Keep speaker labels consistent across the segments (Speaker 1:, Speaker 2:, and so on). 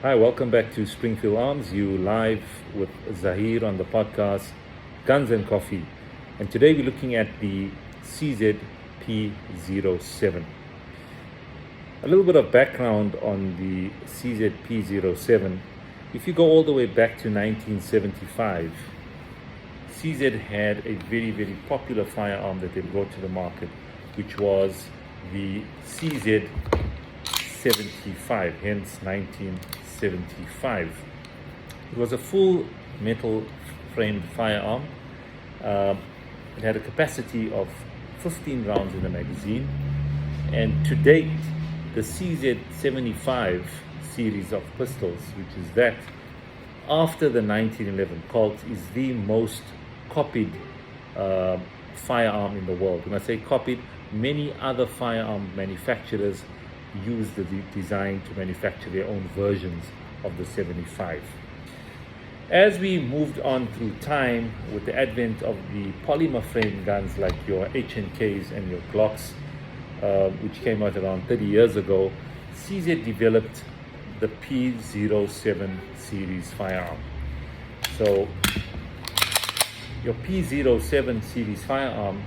Speaker 1: Hi, welcome back to Springfield Arms. You live with Zahir on the podcast Guns and Coffee. And today we're looking at the CZP07. A little bit of background on the CZP07. If you go all the way back to 1975, CZ had a very, very popular firearm that they brought to the market, which was the CZ75, hence 1975. It was a full metal framed firearm. It had a capacity of 15 rounds in the magazine, and to date the CZ75 series of pistols, which is that after the 1911 Colt, is the most copied firearm in the world. When I say copied, many other firearm manufacturers use the design to manufacture their own versions of the 75. As we moved on through time with the advent of the polymer frame guns like your H&Ks and your Glocks, which came out around 30 years ago, CZ developed the P07 series firearm. So your P07 series firearm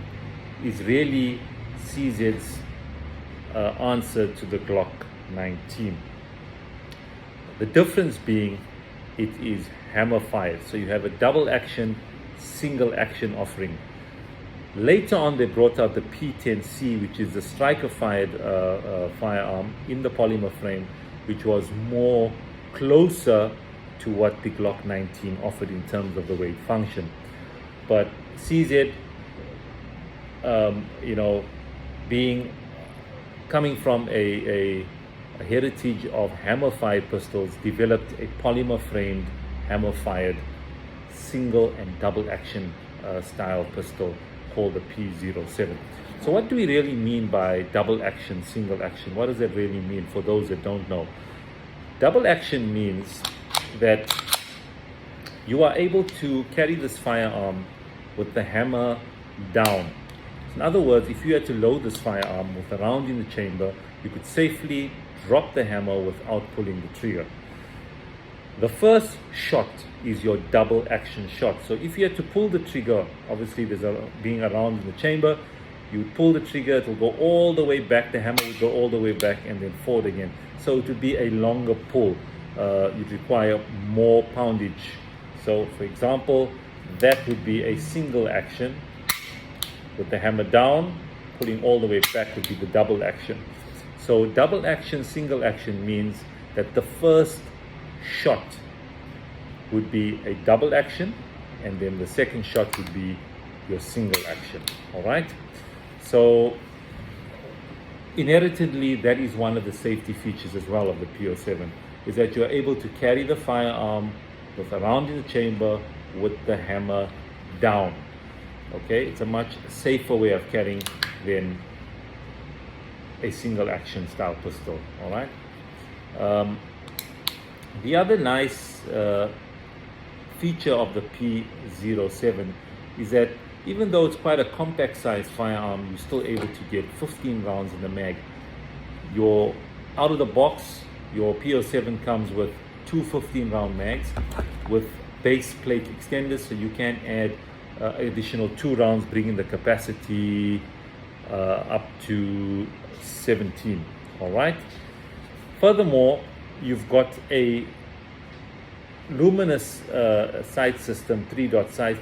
Speaker 1: is really CZ's answer to the Glock 19. The difference being it is hammer fired, so you have a double action, single action offering. Later on they brought out the P10C, which is the striker fired firearm in the polymer frame, which was more closer to what the Glock 19 offered in terms of the way it functioned. But CZ, coming from a heritage of hammer-fired pistols, developed a polymer-framed, hammer-fired, single and double-action style pistol called the P07. So what do we really mean by double-action, single-action? What does that really mean for those that don't know? Double-action means that you are able to carry this firearm with the hammer down. In other words, if you had to load this firearm with a round in the chamber, you could safely drop the hammer without pulling the trigger. The first shot is your double action shot. So if you had to pull the trigger, obviously being a round in the chamber, you would pull the trigger, it will go all the way back, the hammer would go all the way back and then forward again. So it would be a longer pull. You'd require more poundage. So for example, that would be a single action. With the hammer down, pulling all the way back would be the double action. So double action, single action means that the first shot would be a double action, and then the second shot would be your single action. All right? So inherently, that is one of the safety features as well of the P07, is that you're able to carry the firearm with a round in the chamber with the hammer down. Okay, it's a much safer way of carrying than a single action style pistol. All right. The other nice feature of the P07 is that even though it's quite a compact size firearm, you're still able to get 15 rounds in the mag. Your out of the box, your P07 comes with two 15-round mags with base plate extenders, so you can add additional 2 rounds, bringing the capacity up to 17. All right. Furthermore, you've got a luminous sight system, 3-dot sight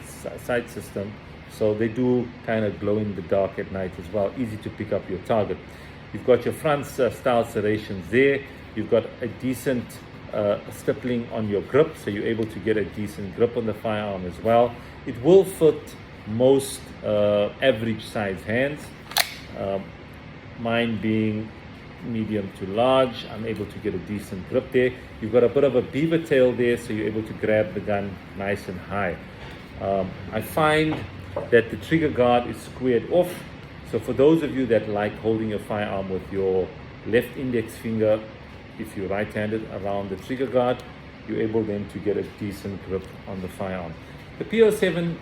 Speaker 1: system, so they do kind of glow in the dark at night as well. Easy to pick up your target. You've got your front style serrations there. You've got a decent stippling on your grip, so you're able to get a decent grip on the firearm as well. It will fit most average size hands, mine being medium to large. I'm able to get a decent grip there. You've got a bit of a beaver tail there, so you're able to grab the gun nice and high. I find that the trigger guard is squared off, so for those of you that like holding your firearm with your left index finger, if you're right-handed, around the trigger guard, you're able then to get a decent grip on the firearm. The P07,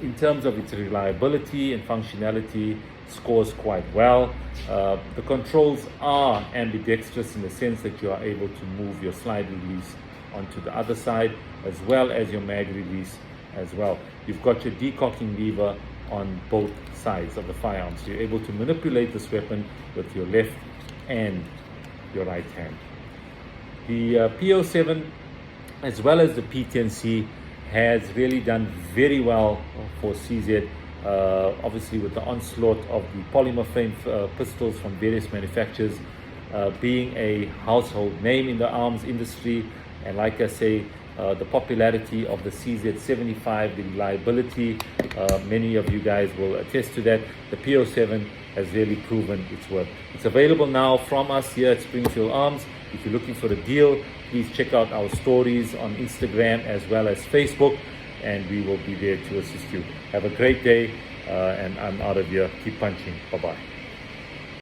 Speaker 1: in terms of its reliability and functionality, scores quite well. The controls are ambidextrous in the sense that you are able to move your slide release onto the other side, as well as your mag release as well. You've got your decocking lever on both sides of the firearm, so you're able to manipulate this weapon with your left and your right hand. The P07 as well as the P10C has really done very well for CZ, obviously with the onslaught of the polymer frame pistols from various manufacturers, being a household name in the arms industry, and like I say, the popularity of the CZ75, the reliability, many of you guys will attest to that. The P07 has really proven its worth. It's available now from us here at Springfield Arms. If you're looking for a deal, please check out our stories on Instagram as well as Facebook, and we will be there to assist you. Have a great day, and I'm out of here. Keep punching. Bye-bye.